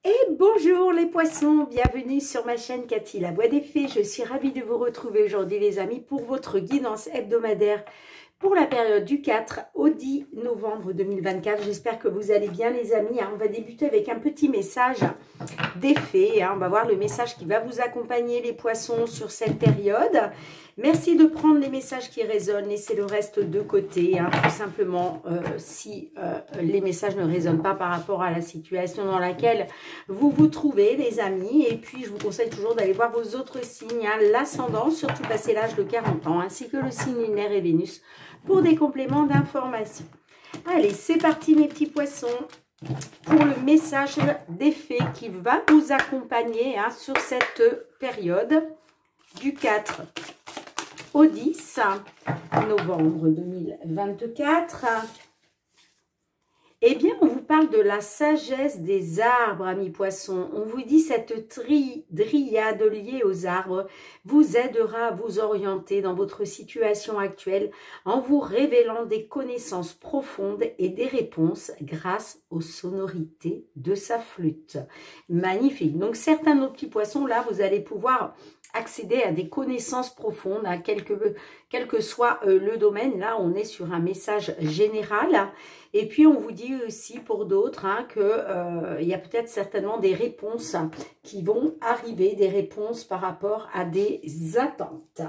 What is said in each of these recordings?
Et bonjour les poissons, bienvenue sur ma chaîne Cathy la Voix des Fées. Je suis ravie de vous retrouver aujourd'hui les amis pour votre guidance hebdomadaire pour la période du 4 au 10 novembre 2024. J'espère que vous allez bien les amis. On va débuter avec un petit message des fées. On va voir le message qui va vous accompagner les poissons sur cette période. Merci de prendre les messages qui résonnent, laissez le reste de côté, tout simplement si les messages ne résonnent pas par rapport à la situation dans laquelle vous vous trouvez les amis. Et puis je vous conseille toujours d'aller voir vos autres signes, l'ascendant, surtout passé l'âge de 40 ans, ainsi que le signe lunaire et Vénus pour des compléments d'information. Allez, c'est parti mes petits poissons pour le message des fées qui va vous accompagner sur cette période du 4 au 10 novembre 2024. Eh bien, on vous parle de la sagesse des arbres, amis poissons. On vous dit cette dryade liée aux arbres vous aidera à vous orienter dans votre situation actuelle en vous révélant des connaissances profondes et des réponses grâce aux sonorités de sa flûte. Magnifique. Donc, certains de nos petits poissons, là, vous allez pouvoir accéder à des connaissances profondes, quel que soit le domaine. Là, on est sur un message général. Et puis, on vous dit aussi pour d'autres qu'il y a peut-être certainement des réponses qui vont arriver, des réponses par rapport à des attentes.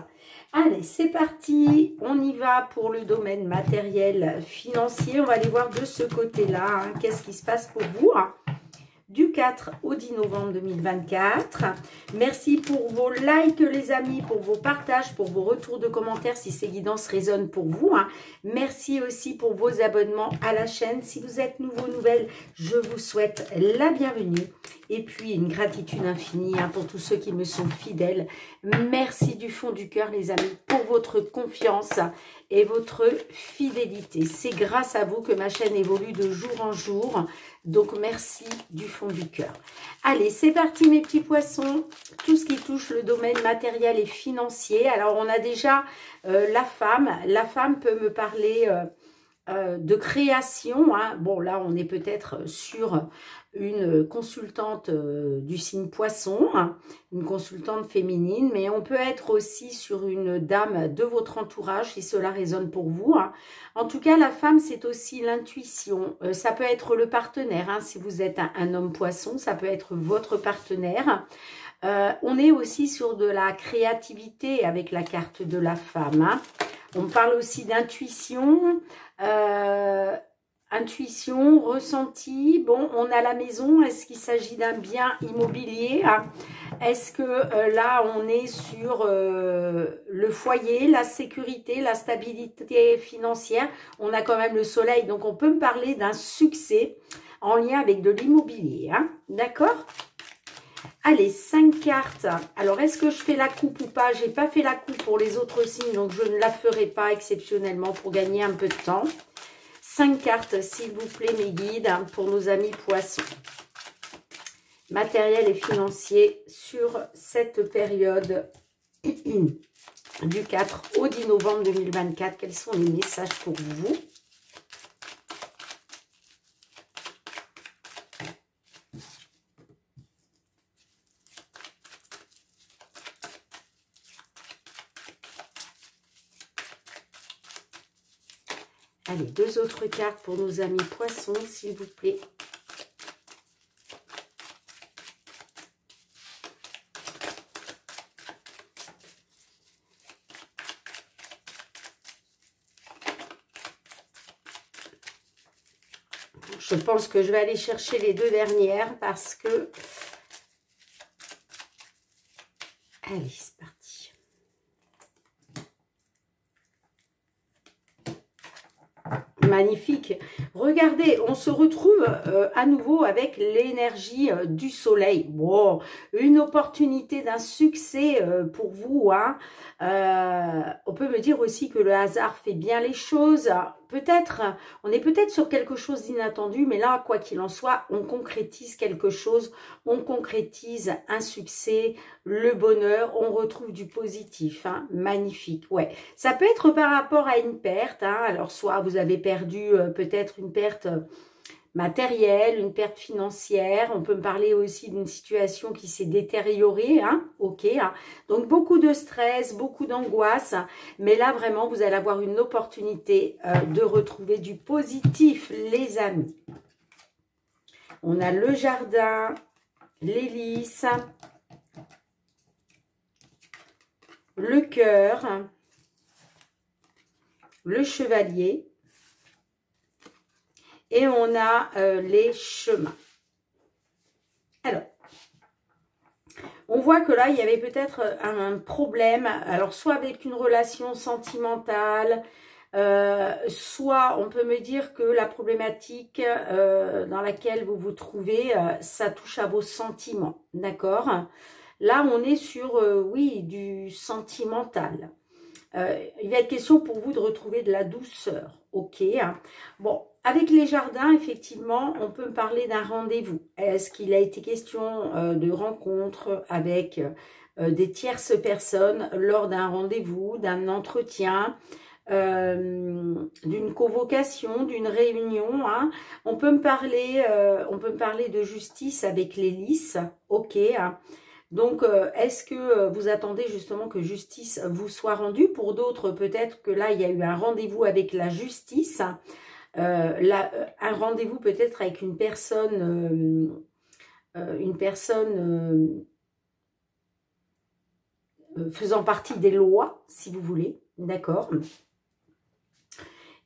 Allez, c'est parti. On y va pour le domaine matériel, financier. On va aller voir de ce côté-là. Qu'est-ce qui se passe pour vous du 4 au 10 novembre 2024. Merci pour vos likes les amis, pour vos partages, pour vos retours de commentaires si ces guidances résonnent pour vous. Merci aussi pour vos abonnements à la chaîne. Si vous êtes nouveau, nouvelle, je vous souhaite la bienvenue. Et puis une gratitude infinie pour tous ceux qui me sont fidèles. Merci du fond du cœur les amis pour votre confiance et votre fidélité. C'est grâce à vous que ma chaîne évolue de jour en jour. Donc, merci du fond du cœur. Allez, c'est parti mes petits poissons. Tout ce qui touche le domaine matériel et financier. Alors, on a déjà la femme. La femme peut me parler de création. Bon, là, on est peut-être sur une consultante du signe poisson, une consultante féminine, mais on peut être aussi sur une dame de votre entourage si cela résonne pour vous. En tout cas, la femme, c'est aussi l'intuition. Ça peut être le partenaire, si vous êtes un homme poisson, ça peut être votre partenaire. On est aussi sur de la créativité avec la carte de la femme. On parle aussi d'intuition, intuition, ressenti. Bon, on a la maison. Est-ce qu'il s'agit d'un bien immobilier? Est-ce que là, on est sur le foyer, la sécurité, la stabilité financière? On a quand même le soleil, donc on peut me parler d'un succès en lien avec de l'immobilier. D'accord? Allez, 5 cartes. Alors, est-ce que je fais la coupe ou pas? Je n'ai pas fait la coupe pour les autres signes, donc je ne la ferai pas exceptionnellement pour gagner un peu de temps. 5 cartes, s'il vous plaît, mes guides, pour nos amis poissons. Matériel et financier sur cette période du 4 au 10 novembre 2024. Quels sont les messages pour vous? Allez, 2 autres cartes pour nos amis poissons, s'il vous plaît. Je pense que je vais aller chercher les 2 dernières parce que... Allez, c'est parti. Magnifique. Regardez, on se retrouve à nouveau avec l'énergie du soleil. Wow, une opportunité d'un succès pour vous. On peut me dire aussi que le hasard fait bien les choses. Peut-être, on est peut-être sur quelque chose d'inattendu, mais là, quoi qu'il en soit, on concrétise quelque chose, on concrétise un succès, le bonheur, on retrouve du positif, magnifique, ouais. Ça peut être par rapport à une perte, alors soit vous avez perdu peut-être une perte matérielle, une perte financière. On peut me parler aussi d'une situation qui s'est détériorée, hein, ok. Hein. Donc, beaucoup de stress, beaucoup d'angoisse. Mais là, vraiment, vous allez avoir une opportunité de retrouver du positif, les amis. On a le jardin, l'hélice, le cœur, le chevalier et on a les chemins. Alors, on voit que là, il y avait peut-être un problème, alors soit avec une relation sentimentale, soit on peut me dire que la problématique dans laquelle vous vous trouvez, ça touche à vos sentiments, d'accord? Là, on est sur, oui, du sentimental. Il va être question pour vous de retrouver de la douceur, ok? Bon, avec les jardins, effectivement, on peut me parler d'un rendez-vous. Est-ce qu'il a été question de rencontre avec des tierces personnes lors d'un rendez-vous, d'un entretien, d'une convocation, d'une réunion, hein. On peut me parler de justice avec les lys, ok, hein. Donc, est-ce que vous attendez justement que justice vous soit rendue? Pour d'autres, peut-être que là, il y a eu un rendez-vous avec la justice, un rendez-vous peut-être avec une personne faisant partie des lois, si vous voulez, d'accord?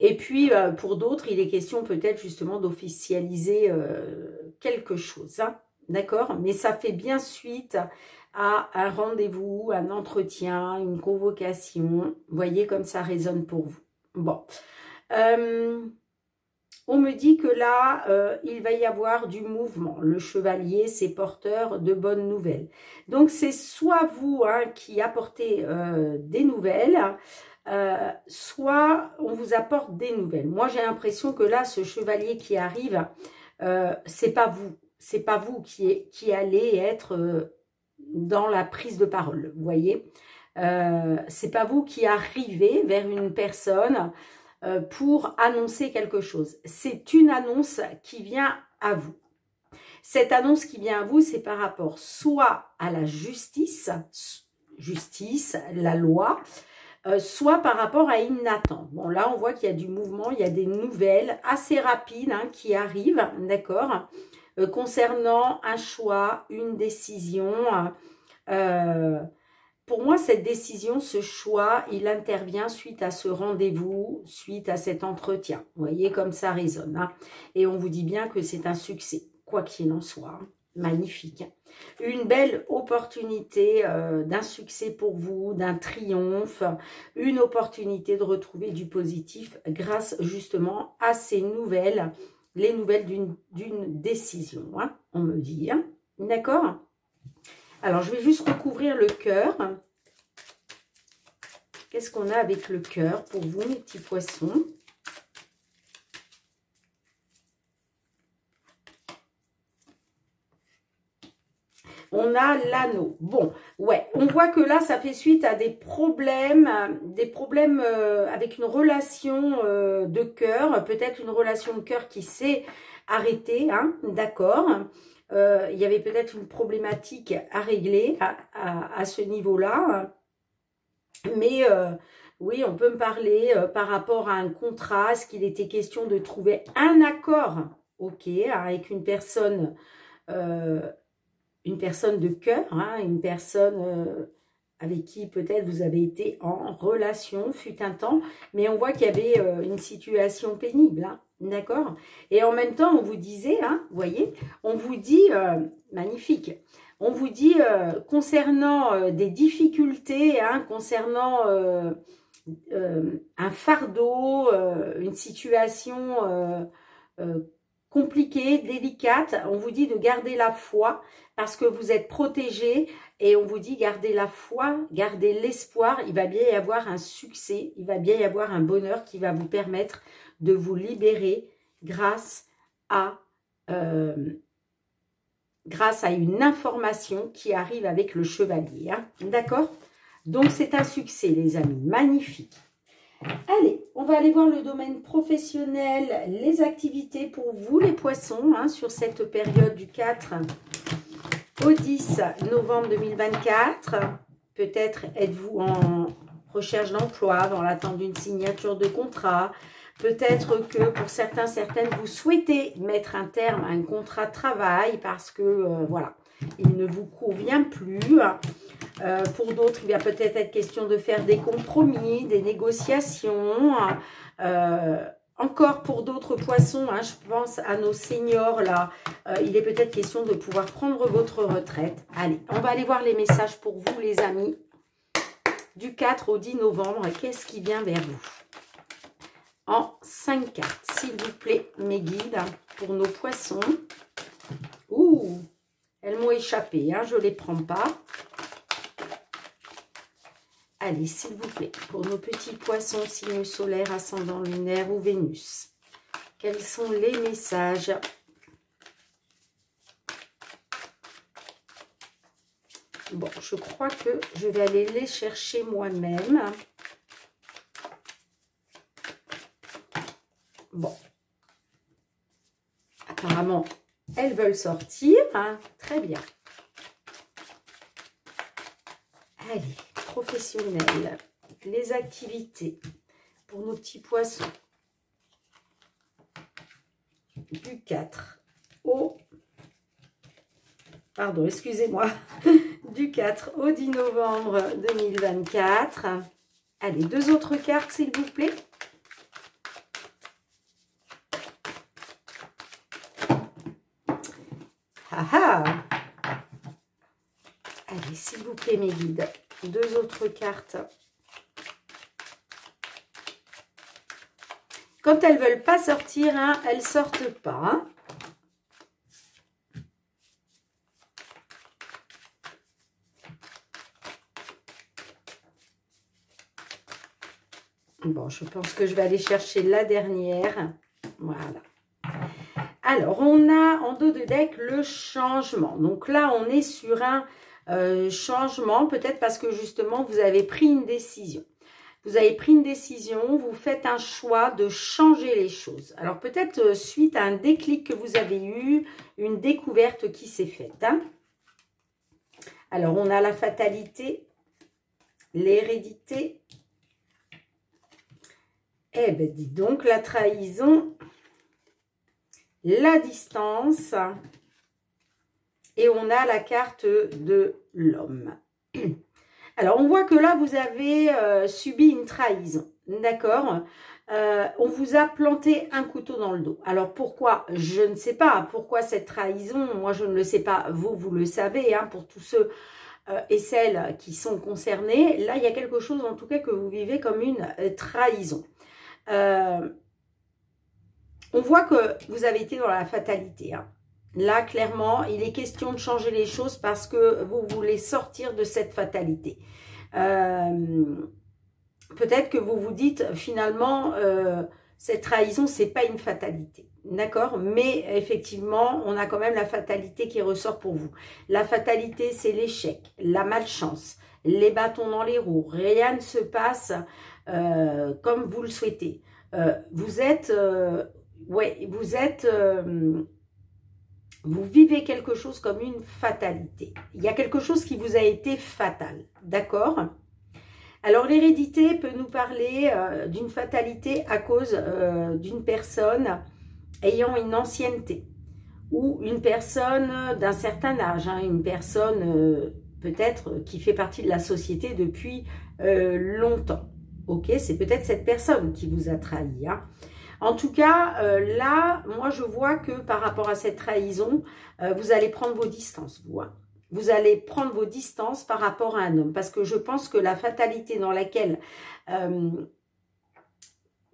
Et puis, pour d'autres, il est question peut-être justement d'officialiser quelque chose, hein, d'accord? Mais ça fait bien suite à un rendez-vous, un entretien, une convocation. Vous voyez comme ça résonne pour vous. Bon. On me dit que là, il va y avoir du mouvement. Le chevalier, c'est porteur de bonnes nouvelles. Donc, c'est soit vous hein, qui apportez des nouvelles, soit on vous apporte des nouvelles. Moi, j'ai l'impression que là, ce chevalier qui arrive, c'est pas vous. C'est pas vous qui allez être dans la prise de parole, vous voyez. C'est pas vous qui arrivez vers une personne pour annoncer quelque chose. C'est une annonce qui vient à vous. Cette annonce qui vient à vous, c'est par rapport soit à la justice, la loi, soit par rapport à une attente. Bon, là, on voit qu'il y a du mouvement, il y a des nouvelles assez rapides hein, qui arrivent, d'accord, concernant un choix, une décision. Pour moi, cette décision, ce choix, il intervient suite à ce rendez-vous, suite à cet entretien. Vous voyez, comme ça résonne. Hein. Et on vous dit bien que c'est un succès, quoi qu'il en soit. Hein. Magnifique. Une belle opportunité d'un succès pour vous, d'un triomphe, une opportunité de retrouver du positif grâce justement à ces nouvelles, les nouvelles d'une décision, hein, on me dit. Hein. D'accord ? Alors, je vais juste recouvrir le cœur. Qu'est-ce qu'on a avec le cœur pour vous, mes petits poissons ? On a l'anneau. Bon, ouais, on voit que là, ça fait suite à des problèmes avec une relation de cœur, peut-être une relation de cœur qui s'est arrêtée, hein, d'accord. Il y avait peut-être une problématique à régler à ce niveau-là. Mais oui, on peut me parler par rapport à un contrat, est-ce qu'il était question de trouver un accord, ok, avec une personne de cœur, hein, une personne avec qui peut-être vous avez été en relation, fut un temps, mais on voit qu'il y avait une situation pénible, hein, d'accord? Et en même temps, on vous disait, hein, vous voyez, on vous dit, magnifique, on vous dit concernant des difficultés, hein, concernant un fardeau, une situation compliquée, délicate, on vous dit de garder la foi parce que vous êtes protégé et on vous dit gardez la foi, gardez l'espoir, il va bien y avoir un succès, il va bien y avoir un bonheur qui va vous permettre de vous libérer grâce à une information qui arrive avec le chevalier. Hein. D'accord? Donc c'est un succès les amis, magnifique. Allez, on va aller voir le domaine professionnel, les activités pour vous les poissons, hein, sur cette période du 4 au 10 novembre 2024. Peut-être êtes-vous en recherche d'emploi, dans l'attente d'une signature de contrat. Peut-être que pour certains, certaines, vous souhaitez mettre un terme à un contrat de travail parce que, voilà, il ne vous convient plus. Pour d'autres, il va peut-être être question de faire des compromis, des négociations. Encore pour d'autres poissons, hein, je pense à nos seniors là, il est peut-être question de pouvoir prendre votre retraite. Allez, on va aller voir les messages pour vous les amis. Du 4 au 10 novembre, qu'est-ce qui vient vers vous? En 5 cartes, s'il vous plaît, mes guides, pour nos poissons. Ouh, elles m'ont échappé, hein, je ne les prends pas. Allez, s'il vous plaît, pour nos petits poissons, signe solaire, ascendant lunaire ou Vénus. Quels sont les messages? Bon, je crois que je vais aller les chercher moi-même. Bon. Apparemment, elles veulent sortir. Hein. Très bien. Allez, professionnel. Les activités pour nos petits poissons. Du 4 au... Pardon, excusez-moi. Du 4 au 10 novembre 2024. Allez, 2 autres cartes, s'il vous plaît. Ah ah! Allez, s'il vous plaît, mes guides. 2 autres cartes. Quand elles ne veulent pas sortir, hein, elles ne sortent pas. Hein. Bon, je pense que je vais aller chercher la dernière. Voilà. Alors, on a en dos de deck le changement. Donc là, on est sur un changement, peut-être parce que justement, vous avez pris une décision. Vous avez pris une décision, vous faites un choix de changer les choses. Alors, peut-être suite à un déclic que vous avez eu, une découverte qui s'est faite. Hein. Alors, on a la fatalité, l'hérédité. Eh bien, dis donc, la trahison, la distance, et on a la carte de l'homme. Alors, on voit que là, vous avez subi une trahison, d'accord? On vous a planté un couteau dans le dos. Alors, pourquoi? Je ne sais pas. Pourquoi cette trahison? Moi, je ne le sais pas. Vous, vous le savez, hein, pour tous ceux et celles qui sont concernés. Là, il y a quelque chose, en tout cas, que vous vivez comme une trahison. On voit que vous avez été dans la fatalité. Hein. Là, clairement, il est question de changer les choses parce que vous voulez sortir de cette fatalité. Peut-être que vous vous dites, finalement, cette trahison, c'est pas une fatalité. D'accord? Mais effectivement, on a quand même la fatalité qui ressort pour vous. La fatalité, c'est l'échec, la malchance, les bâtons dans les roues. Rien ne se passe comme vous le souhaitez. Vous vivez quelque chose comme une fatalité. Il y a quelque chose qui vous a été fatal, d'accord? Alors l'hérédité peut nous parler d'une fatalité à cause d'une personne ayant une ancienneté ou une personne d'un certain âge, hein, une personne peut-être qui fait partie de la société depuis longtemps. Ok, c'est peut-être cette personne qui vous a trahi. Hein. En tout cas, là, moi, je vois que par rapport à cette trahison, vous allez prendre vos distances, vous. Hein. Vous allez prendre vos distances par rapport à un homme. Parce que je pense que la fatalité dans laquelle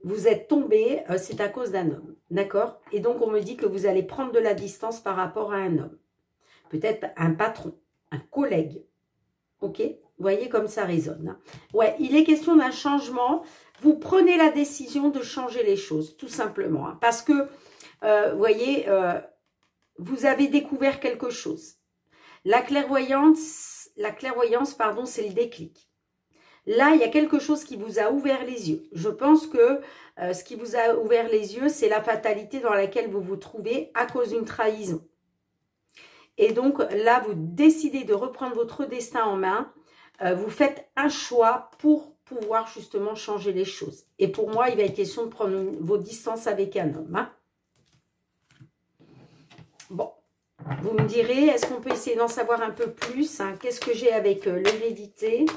vous êtes tombé, c'est à cause d'un homme. D'accord? Et donc, on me dit que vous allez prendre de la distance par rapport à un homme. Peut-être un patron, un collègue. Ok? Vous voyez comme ça résonne. Hein. Ouais, il est question d'un changement. Vous prenez la décision de changer les choses, tout simplement. Hein, parce que, vous voyez, vous avez découvert quelque chose. La clairvoyance, pardon, c'est le déclic. Là, il y a quelque chose qui vous a ouvert les yeux. Je pense que ce qui vous a ouvert les yeux, c'est la fatalité dans laquelle vous vous trouvez à cause d'une trahison. Et donc là, vous décidez de reprendre votre destin en main. Vous faites un choix pour pouvoir justement changer les choses. Et pour moi, il va être question de prendre vos distances avec un homme. Hein. Bon, vous me direz, est-ce qu'on peut essayer d'en savoir un peu plus, hein? Qu'est-ce que j'ai avec l'hérédité?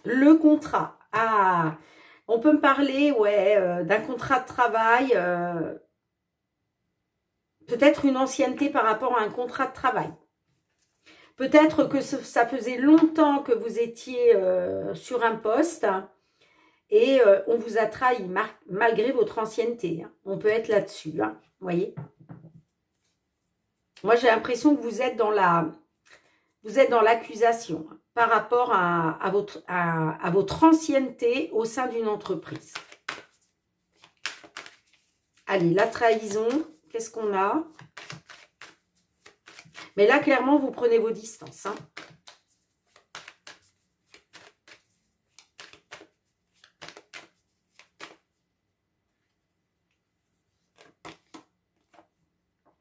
Le contrat. Ah, on peut me parler, ouais, d'un contrat de travail, peut-être une ancienneté par rapport à un contrat de travail. Peut-être que ça faisait longtemps que vous étiez sur un poste et on vous a trahi malgré votre ancienneté. Hein. On peut être là-dessus, hein, vous voyez. Moi, j'ai l'impression que vous êtes dans l'accusation hein, par rapport à votre ancienneté au sein d'une entreprise. Allez, la trahison, qu'est-ce qu'on a? Mais là, clairement, vous prenez vos distances. Hein.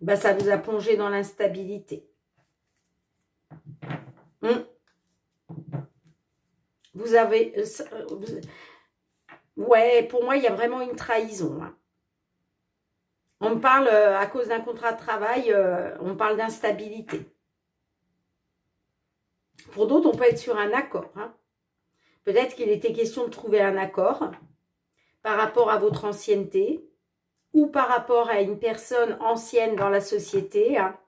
Ben, ça vous a plongé dans l'instabilité. Vous avez... ouais, pour moi, il y a vraiment une trahison. Hein. On me parle, à cause d'un contrat de travail, on parle d'instabilité. Pour d'autres, on peut être sur un accord. Hein. Peut-être qu'il était question de trouver un accord par rapport à votre ancienneté ou par rapport à une personne ancienne dans la société. Hein.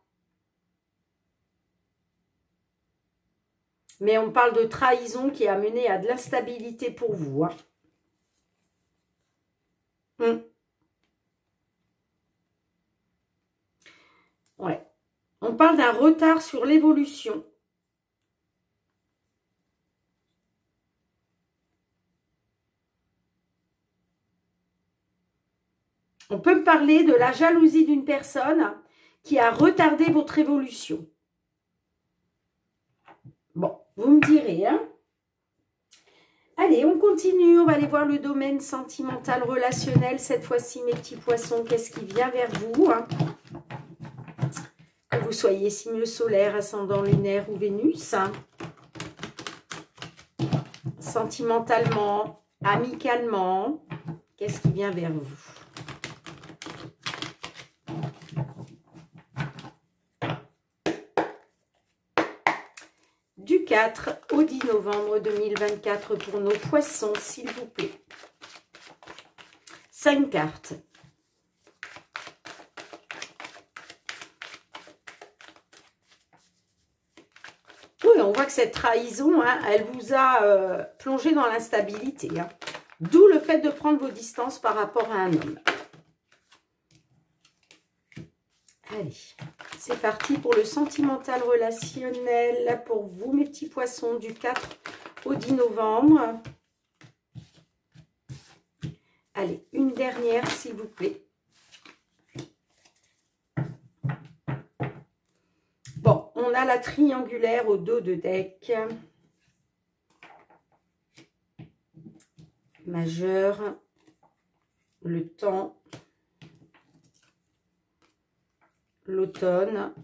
Mais on parle de trahison qui a mené à de l'instabilité pour vous. Hein. Ouais. On parle d'un retard sur l'évolution. On peut me parler de la jalousie d'une personne qui a retardé votre évolution. Bon, vous me direz, hein. Allez, on continue. On va aller voir le domaine sentimental, relationnel. Cette fois-ci, mes petits poissons, qu'est-ce qui vient vers vous hein? Que vous soyez signe solaire, ascendant lunaire ou Vénus. Hein. Sentimentalement, amicalement, qu'est-ce qui vient vers vous? Du 4 au 10 novembre 2024 pour nos poissons, s'il vous plaît. 5 cartes. Oui, on voit que cette trahison, hein, elle vous a plongé dans l'instabilité. Hein. D'où le fait de prendre vos distances par rapport à un homme. Allez, c'est parti pour le sentimental relationnel pour vous, mes petits poissons, du 4 au 10 novembre. Allez, une dernière, s'il vous plaît. Bon, on a la triangulaire au dos de deck. Majeur, le temps, l'automne,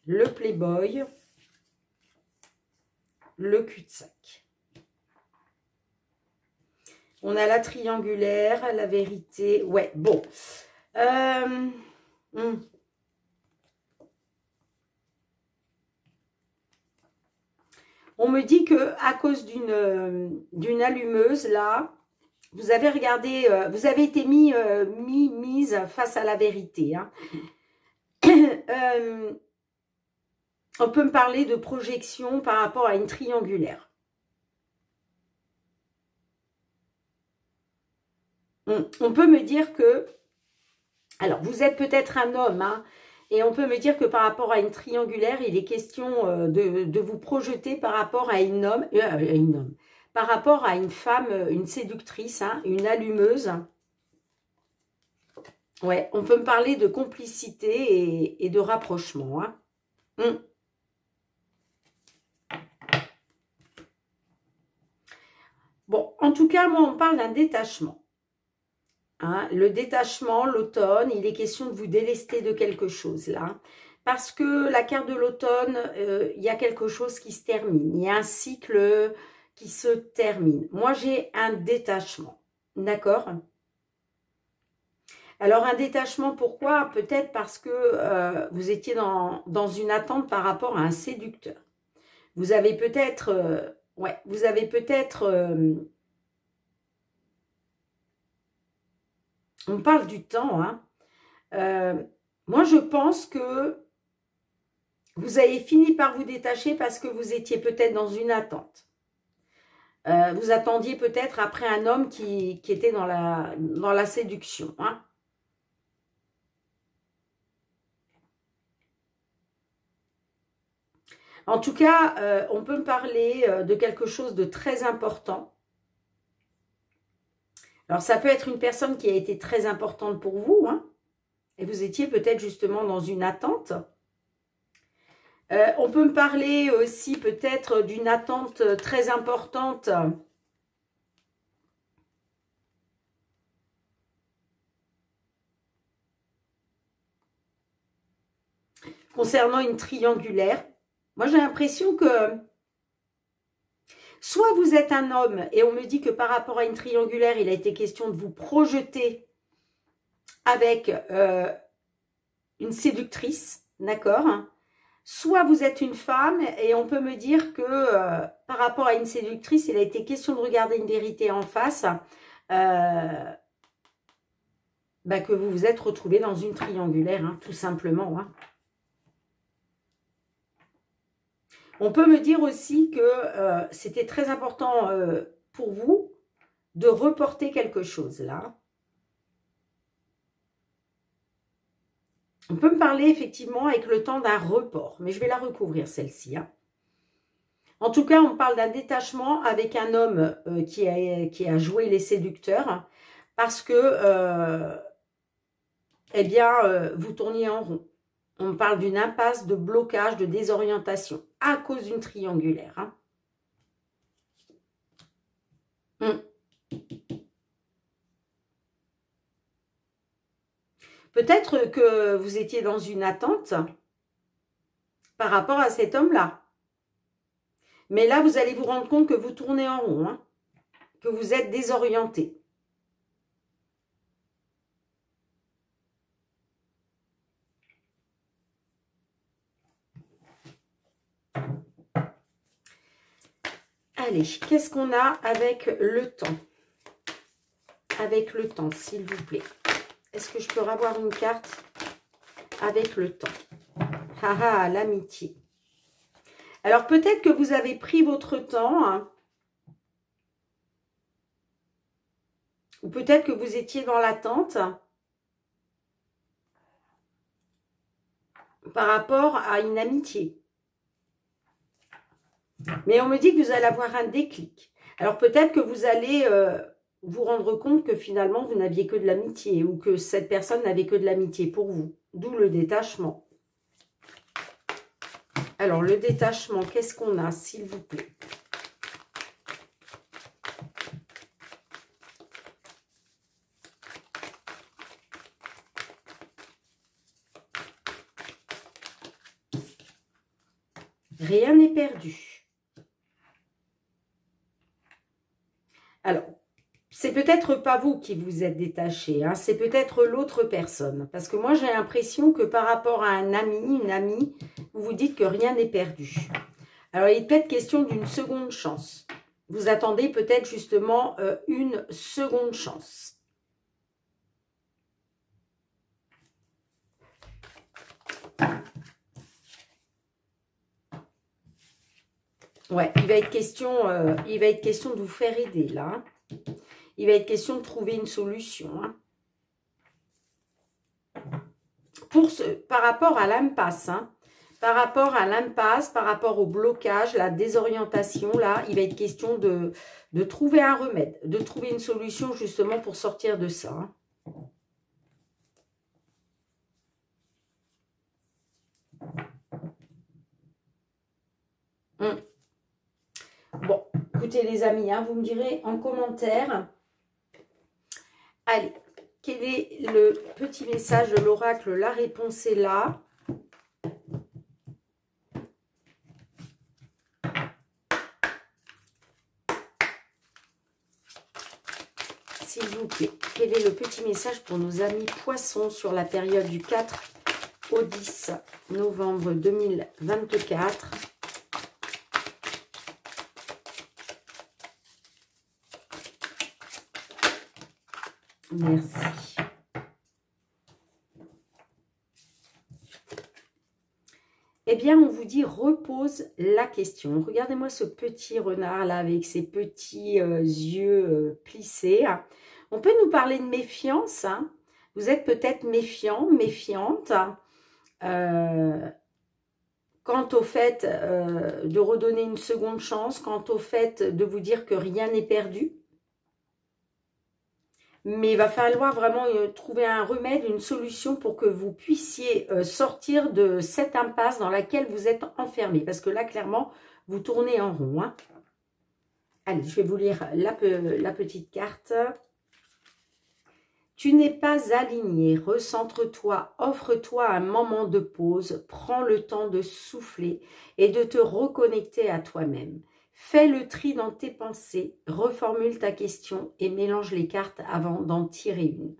le playboy, le cul-de-sac. On a la triangulaire, la vérité. Ouais, bon. On me dit que à cause d'une allumeuse, là, vous avez regardé, vous avez été mise face à la vérité. Hein. On peut me parler de projection par rapport à une triangulaire. On peut me dire que, alors vous êtes peut-être un homme, hein, et on peut me dire que par rapport à une triangulaire, il est question de vous projeter par rapport à par rapport à une femme, une séductrice, hein, une allumeuse. Ouais, on peut me parler de complicité et de rapprochement. Hein. tout cas, moi, on parle d'un détachement. Hein, le détachement, l'automne, il est question de vous délester de quelque chose là. Parce que la carte de l'automne, il y a quelque chose qui se termine. Il y a un cycle qui se termine. Moi, j'ai un détachement. D'accord? Alors, un détachement, pourquoi? Peut-être parce que vous étiez dans une attente par rapport à un séducteur. Vous avez peut-être... ouais, vous avez peut-être... on parle du temps, hein. Moi, je pense que vous avez fini par vous détacher parce que vous étiez peut-être dans une attente. Vous attendiez peut-être après un homme qui était dans la séduction. Hein. En tout cas, on peut me parler de quelque chose de très important. Alors, ça peut être une personne qui a été très importante pour vous, hein, et vous étiez peut-être justement dans une attente. On peut me parler aussi peut-être d'une attente très importante concernant une triangulaire. Moi, j'ai l'impression que soit vous êtes un homme et on me dit que par rapport à une triangulaire, il a été question de vous projeter avec une séductrice, d'accord? Soit vous êtes une femme et on peut me dire que par rapport à une séductrice, il a été question de regarder une vérité en face, bah, que vous vous êtes retrouvé dans une triangulaire, hein, tout simplement. Hein. On peut me dire aussi que c'était très important pour vous de reporter quelque chose là. On peut me parler effectivement avec le temps d'un report, mais je vais la recouvrir celle-ci. Hein. En tout cas, on parle d'un détachement avec un homme qui a joué les séducteurs parce que, eh bien, vous tourniez en rond. On parle d'une impasse, de blocage, de désorientation à cause d'une triangulaire. Hein. Peut-être que vous étiez dans une attente par rapport à cet homme-là. Mais là, vous allez vous rendre compte que vous tournez en rond, hein, que vous êtes désorienté. Allez, qu'est-ce qu'on a avec le temps? Avec le temps, s'il vous plaît. Est-ce que je peux avoir une carte avec le temps? Ah ah, l'amitié. Alors, peut-être que vous avez pris votre temps, hein, ou peut-être que vous étiez dans l'attente par rapport à une amitié. Mais on me dit que vous allez avoir un déclic. Alors, peut-être que vous allez vous rendre compte que finalement, vous n'aviez que de l'amitié ou que cette personne n'avait que de l'amitié pour vous. D'où le détachement. Alors, le détachement, qu'est-ce qu'on a, s'il vous plaît? Rien n'est perdu. Alors, c'est peut-être pas vous qui vous êtes détaché, hein, c'est peut-être l'autre personne. Parce que moi, j'ai l'impression que par rapport à un ami, une amie, vous vous dites que rien n'est perdu. Alors, il est peut-être question d'une seconde chance. Vous attendez peut-être justement une seconde chance. Ouais, il va être question de vous faire aider, là. Il va être question de trouver une solution. Hein. Par rapport à l'impasse, hein. Par rapport à l'impasse, par rapport au blocage, la désorientation, là, il va être question de trouver un remède, de trouver une solution justement pour sortir de ça. Hein. Bon, écoutez les amis, hein, vous me direz en commentaire. Allez, quel est le petit message de l'oracle? La réponse est là. S'il vous plaît, quel est le petit message pour nos amis poissons sur la période du 4 au 10 novembre 2024? Merci. Eh bien, on vous dit, repose la question. Regardez-moi ce petit renard là avec ses petits yeux plissés. On peut nous parler de méfiance. Hein. Vous êtes peut-être méfiant, méfiante. Quant au fait de redonner une seconde chance, quant au fait de vous dire que rien n'est perdu. Mais il va falloir vraiment trouver un remède, une solution pour que vous puissiez sortir de cette impasse dans laquelle vous êtes enfermé. Parce que là, clairement, vous tournez en rond. Hein. Allez, je vais vous lire la petite carte. Tu n'es pas aligné, recentre-toi, offre-toi un moment de pause, prends le temps de souffler et de te reconnecter à toi-même. Fais le tri dans tes pensées, reformule ta question et mélange les cartes avant d'en tirer une.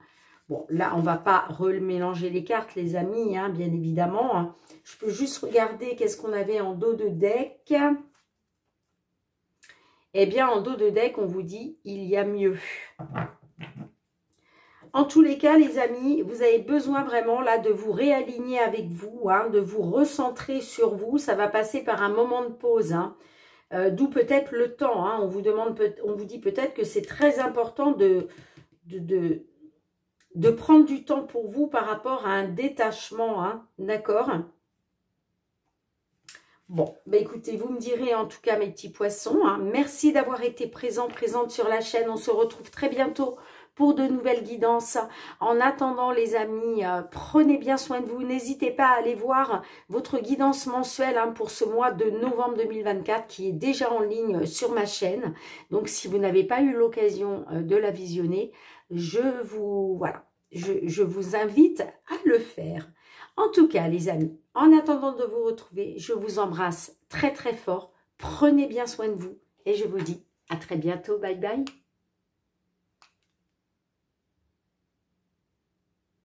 Bon, là, on ne va pas remélanger les cartes, les amis, hein, bien évidemment. Hein. Je peux juste regarder qu'est-ce qu'on avait en dos de deck. Eh bien, en dos de deck, on vous dit, il y a mieux. En tous les cas, les amis, vous avez besoin vraiment là de vous réaligner avec vous, hein, de vous recentrer sur vous. Ça va passer par un moment de pause, hein. D'où peut-être le temps. Hein. On vous dit peut-être que c'est très important de prendre du temps pour vous par rapport à un détachement. Hein. D'accord? Bon, bah écoutez, vous me direz en tout cas mes petits poissons. Hein. Merci d'avoir été présente sur la chaîne. On se retrouve très bientôt pour de nouvelles guidances. En attendant les amis, prenez bien soin de vous. N'hésitez pas à aller voir votre guidance mensuelle hein, pour ce mois de novembre 2024 qui est déjà en ligne sur ma chaîne. Donc si vous n'avez pas eu l'occasion de la visionner, je vous invite à le faire. En tout cas les amis, en attendant de vous retrouver, je vous embrasse très très fort. Prenez bien soin de vous et je vous dis à très bientôt. Bye bye.